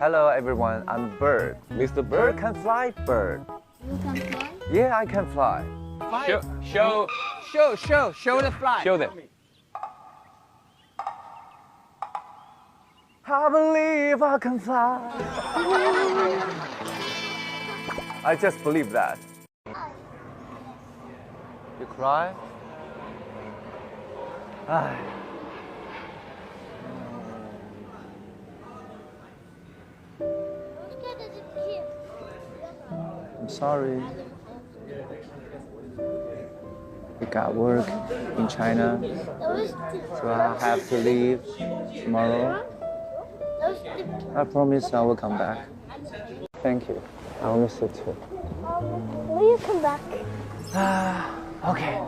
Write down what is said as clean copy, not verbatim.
Hello everyone, I'm Bird. Mr. Bird can fly, Bird. You can fly? Yeah, I can fly. Show the fly. Show them. I believe I can fly. I just believe that. You cry? Ah. I'm sorry. We got work in China, so I have to leave tomorrow. I promise I will come back. Thank you. I will miss you too. Will you come back? Okay.